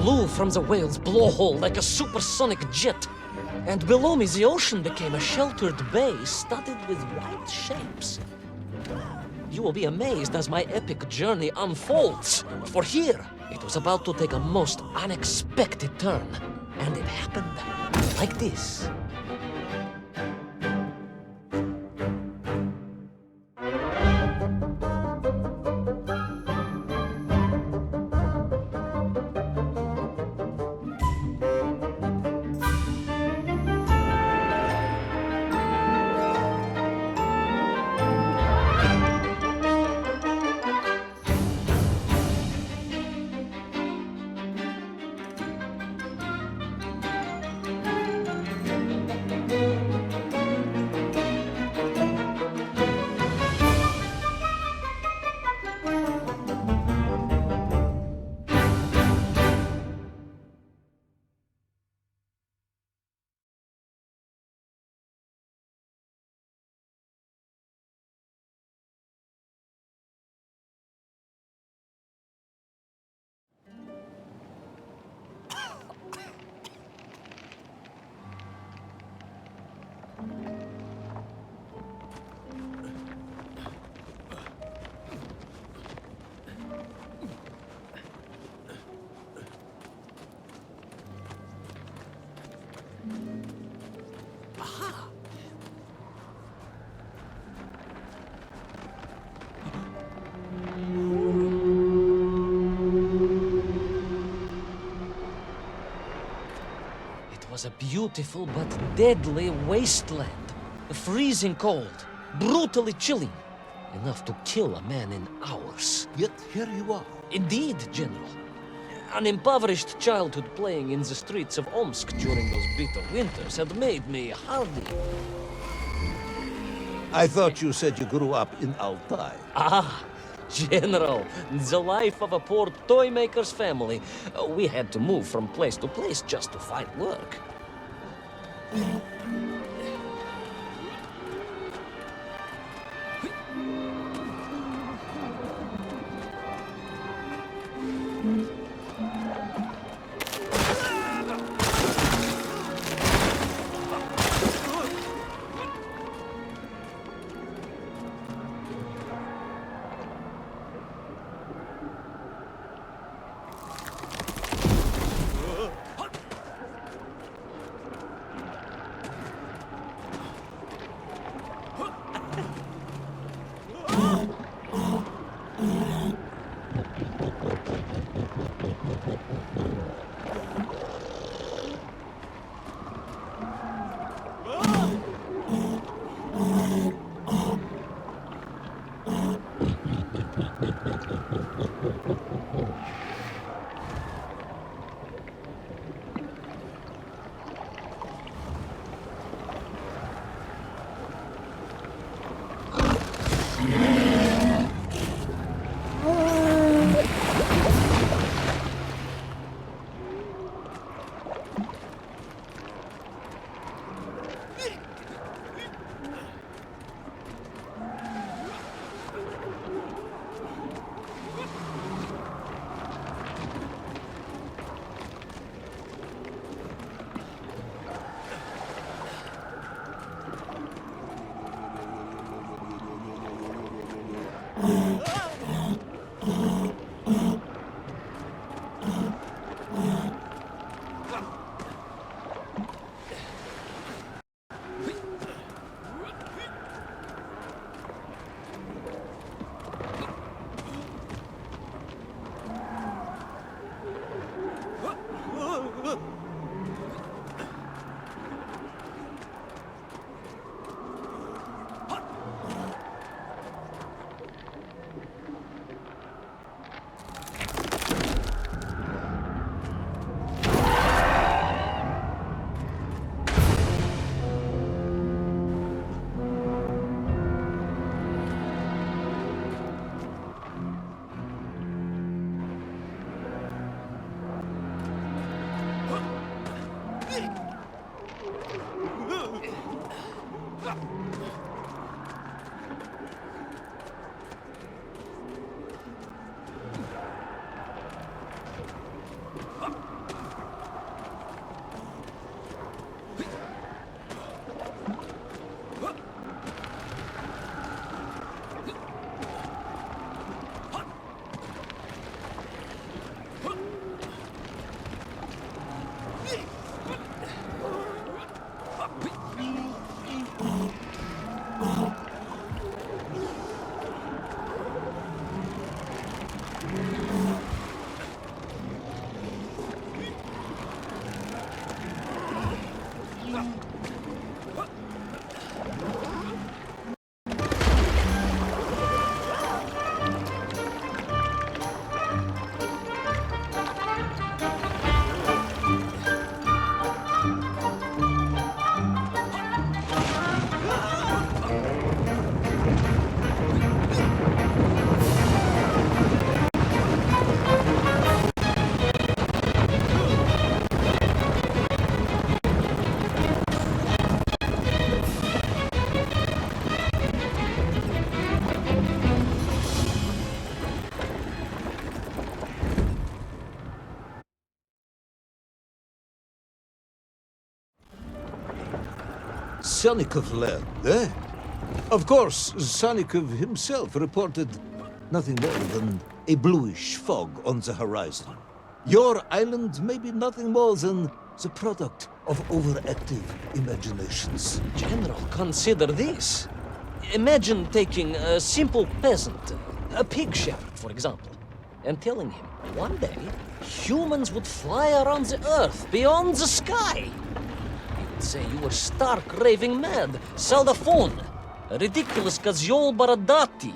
flew from the whale's blowhole like a supersonic jet. And below me, the ocean became a sheltered bay studded with wild shapes. You will be amazed as my epic journey unfolds. For here, it was about to take a most unexpected turn. And it happened like this. It was a beautiful but deadly wasteland. Freezing cold, brutally chilling. Enough to kill a man in hours. Yet here you are. Indeed, General. An impoverished childhood playing in the streets of Omsk during those bitter winters had made me hardy. I thought you said you grew up in Altai. Ah, General, the life of a poor toy maker's family. We had to move from place to place just to find work. Sonikov land, eh? Of course, Sonikov himself reported nothing more than a bluish fog on the horizon. Your island may be nothing more than the product of overactive imaginations. General, consider this. Imagine taking a simple peasant, a pig shepherd, for example, and telling him one day humans would fly around the earth beyond the sky. He would say you were stark raving mad, Saldafon, a ridiculous Kazyol Baradati,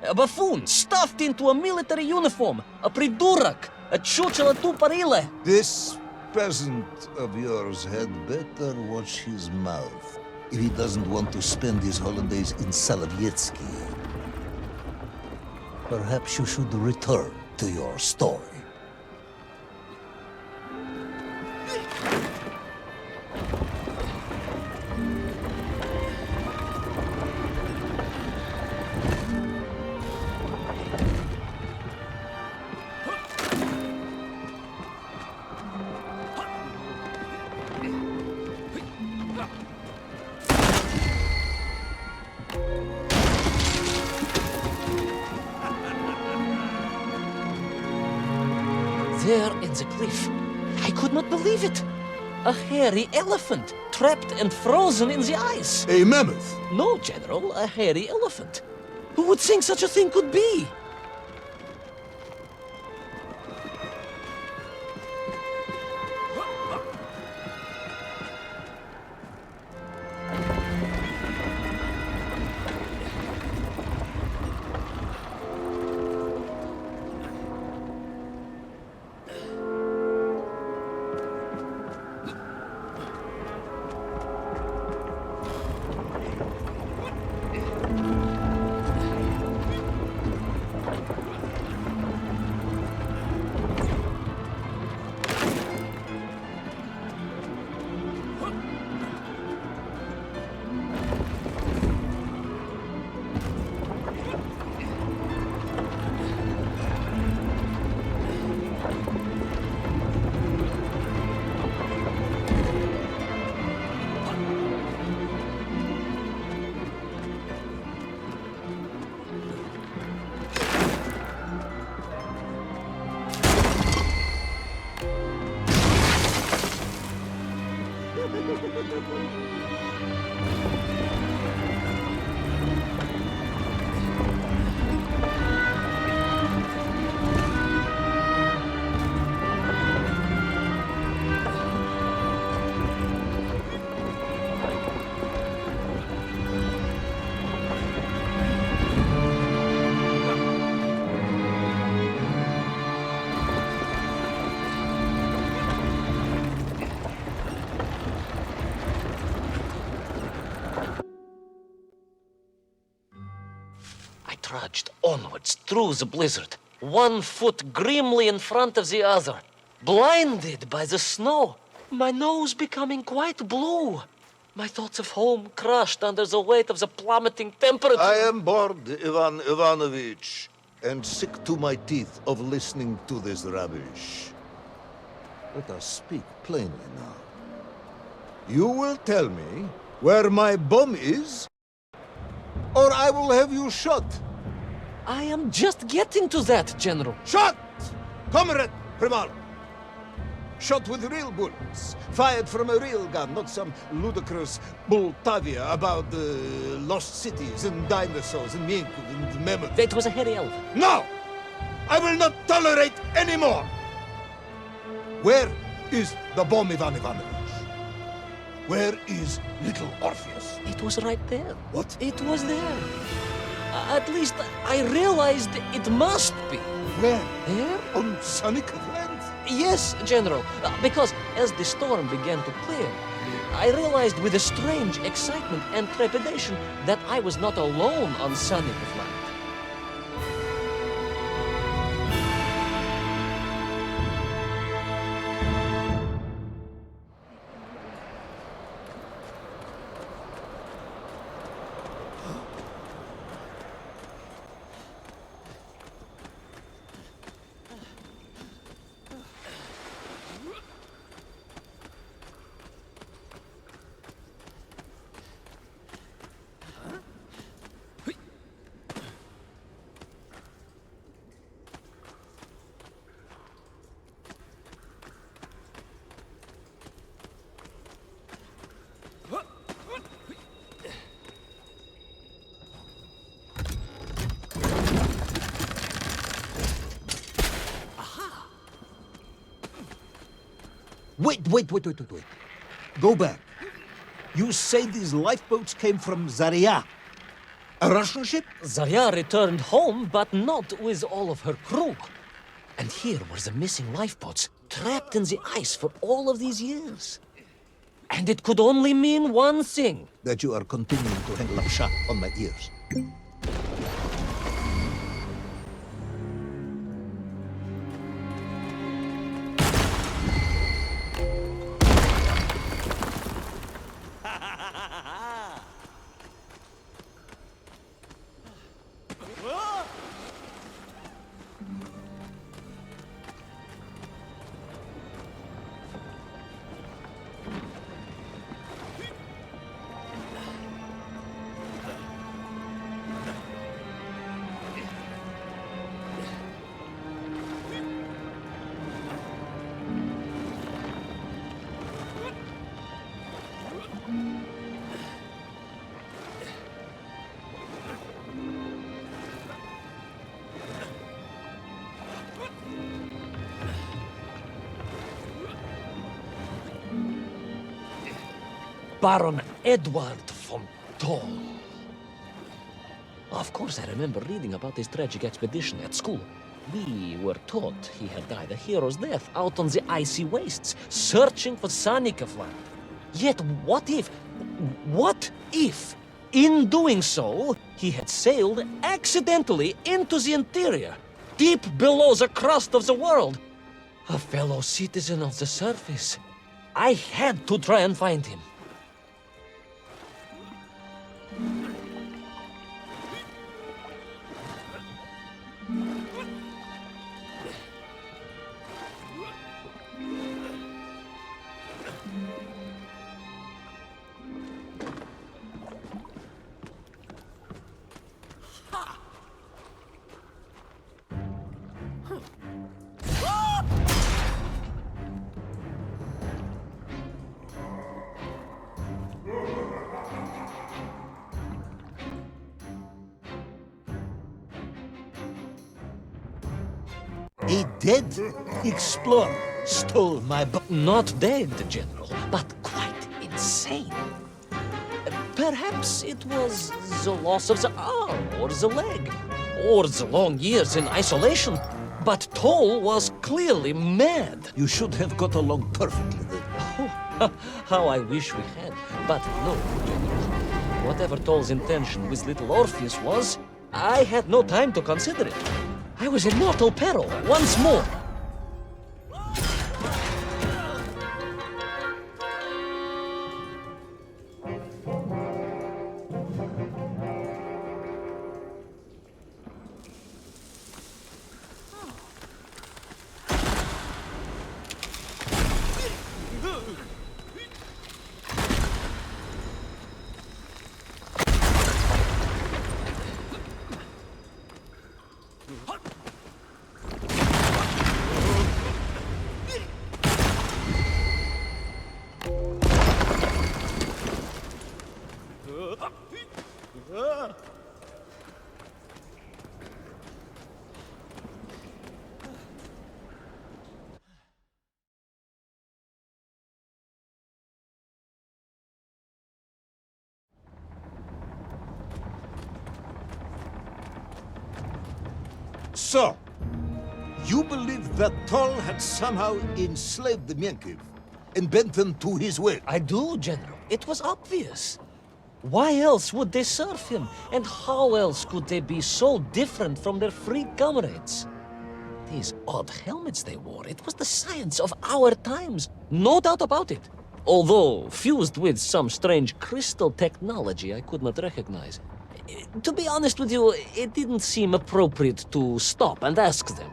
a buffoon stuffed into a military uniform, a pridurak, a chuchela tuparile. This peasant of yours had better watch his mouth if he doesn't want to spend his holidays in Solovyetsky. Perhaps you should return to your story. There in the cliff, I could not believe it. A hairy elephant, trapped and frozen in the ice. A mammoth! No, General, a hairy elephant. Who would think such a thing could be? I trudged onwards through the blizzard, one foot grimly in front of the other, blinded by the snow, my nose becoming quite blue, my thoughts of home crushed under the weight of the plummeting temperature. I am bored, Ivan Ivanovich, and sick to my teeth of listening to this rubbish. Let us speak plainly now. You will tell me where my bomb is, or I will have you shot. I am just getting to that, General. Shot! Comrade Primal! Shot with real bullets, fired from a real gun, not some ludicrous Bultavia about lost cities and dinosaurs and mink and mammoth. That was a hairy elephant. No! I will not tolerate any more! Where is the bomb, Ivan Ivanovich? Where is Little Orpheus? It was right there. What? It was there. At least I realized it must be. Where? There? On Sonikov land? Yes, General, because as the storm began to clear, I realized with a strange excitement and trepidation that I was not alone on Sonikov land. Wait. Go back. You say these lifeboats came from Zarya? A Russian ship? Zarya returned home, but not with all of her crew. And here were the missing lifeboats, trapped in the ice for all of these years. And it could only mean one thing. That you are continuing to hang lapsha on my ears. Baron Edward von Toll. Of course, I remember reading about his tragic expedition at school. We were taught he had died a hero's death out on the icy wastes, searching for Sanikov land. Yet what if, in doing so, he had sailed accidentally into the interior, deep below the crust of the world? A fellow citizen of the surface. I had to try and find him. A dead explorer stole my Not dead, General, but quite insane. Perhaps it was the loss of the arm or the leg, or the long years in isolation. But Toll was clearly mad. You should have got along perfectly then. Oh, how I wish we had. But no, General. Whatever Toll's intention with Little Orpheus was, I had no time to consider it. I was in mortal peril once more. So, you believe that Toll had somehow enslaved the Menkiv and bent them to his will? I do, General. It was obvious. Why else would they serve him? And how else could they be so different from their free comrades? These odd helmets they wore, it was the science of our times. No doubt about it. Although fused with some strange crystal technology I could not recognize. To be honest with you, it didn't seem appropriate to stop and ask them.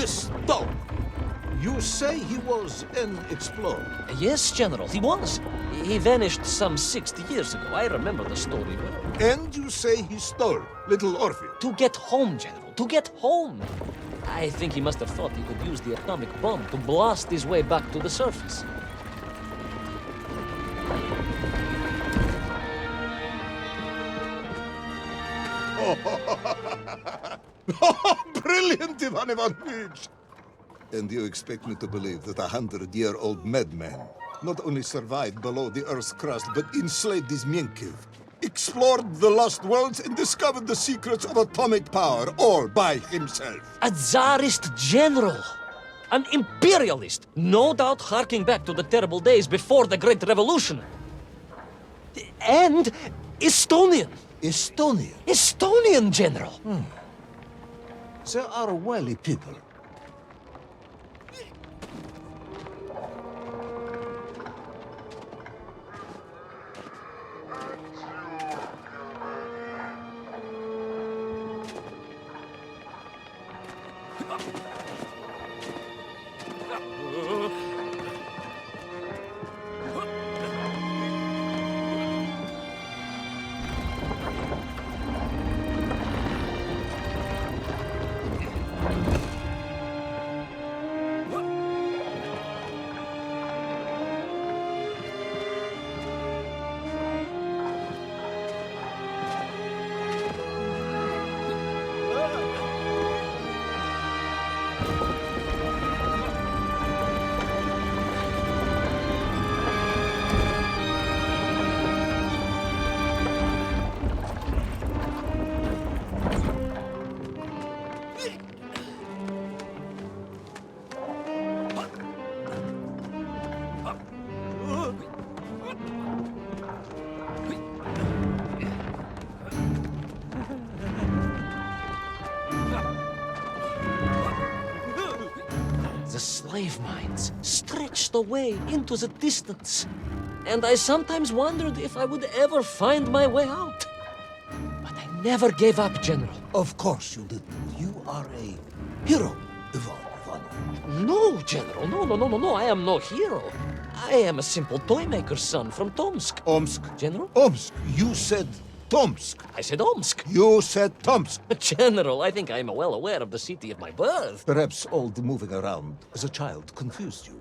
This dog. You say he was an explorer. Yes, General, he was. He vanished some 60 years ago. I remember the story well. And you say he stole Little Orpheus. To get home, General, to get home. I think he must have thought he could use the atomic bomb to blast his way back to the surface. Brilliant, Ivan Ivanovich! And you expect me to believe that a 100-year-old madman not only survived below the Earth's crust, but enslaved his Mienkiv, explored the lost worlds, and discovered the secrets of atomic power, all by himself? A Tsarist general! An imperialist! No doubt harking back to the terrible days before the Great Revolution. And Estonian! Estonia. Estonian general! They are wily people. The slave mines stretched away into the distance, and I sometimes wondered if I would ever find my way out. But I never gave up, General. Of course you didn't. You are a hero, Ivan Ivanovich. No, General, no, I am no hero. I am a simple toy maker's son from Tomsk. Omsk. General? Omsk. You said Tomsk. I said Omsk. You said Tomsk. General, I think I am well aware of the city of my birth. Perhaps all the moving around as a child confused you.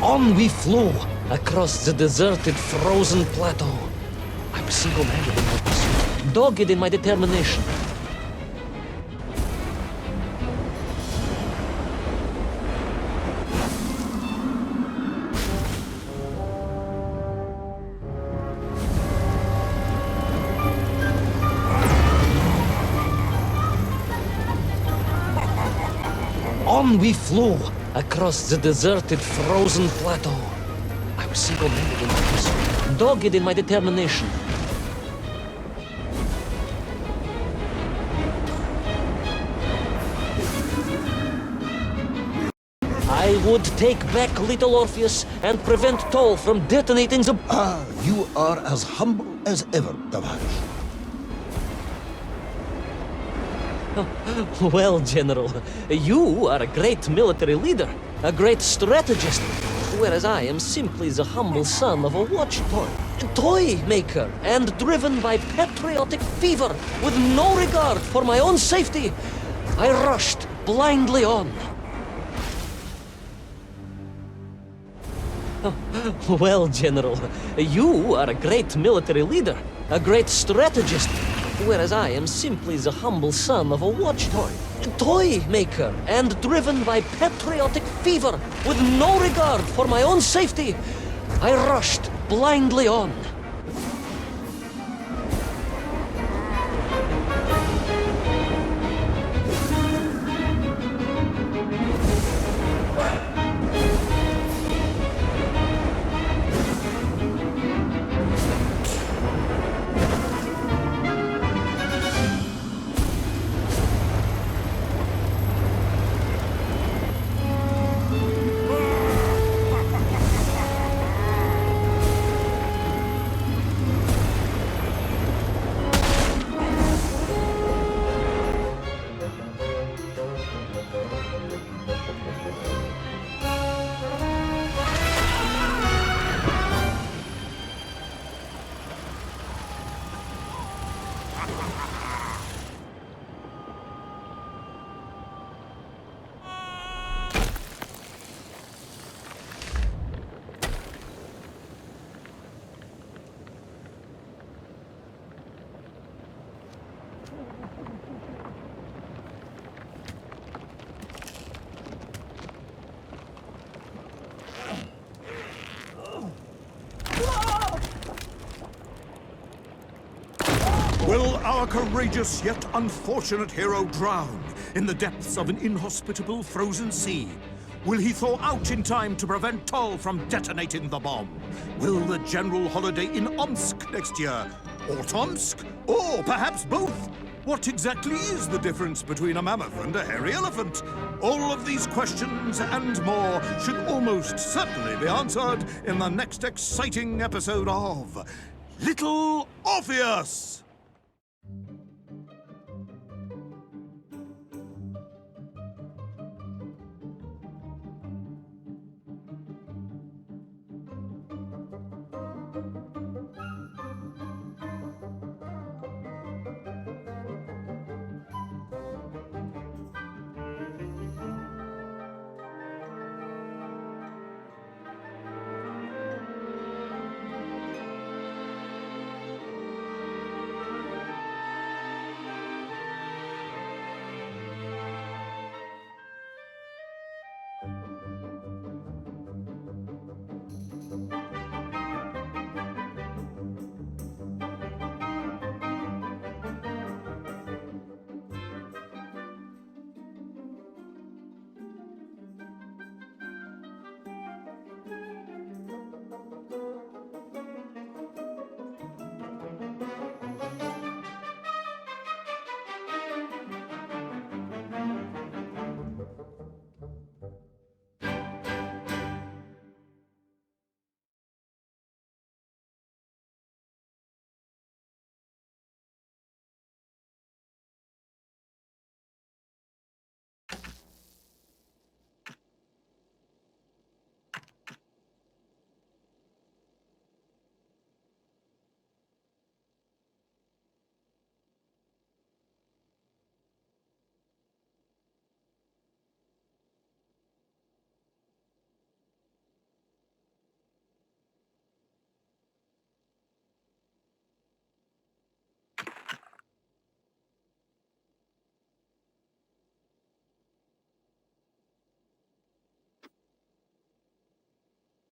On we flew across the deserted, frozen plateau. I was single-minded in my pursuit, dogged in my determination. On we flew across the deserted, frozen plateau. I was single-minded in my pursuit, dogged in my determination. I would take back Little Orpheus and prevent Toll from detonating the... Ah, you are as humble as ever, Tavares. Well, General, you are a great military leader, a great strategist, whereas I am simply the humble son of a watch toy maker, and driven by patriotic fever with no regard for my own safety. I rushed blindly on. Well, General, you are a great military leader, a great strategist, whereas I am simply the humble son of a watch toy maker, and driven by patriotic fever with no regard for my own safety. I rushed blindly on. Will our courageous yet unfortunate hero drown in the depths of an inhospitable frozen sea? Will he thaw out in time to prevent Toll from detonating the bomb? Will the general holiday in Omsk next year? Or Tomsk? Or perhaps both? What exactly is the difference between a mammoth and a hairy elephant? All of these questions and more should almost certainly be answered in the next exciting episode of Little Orpheus!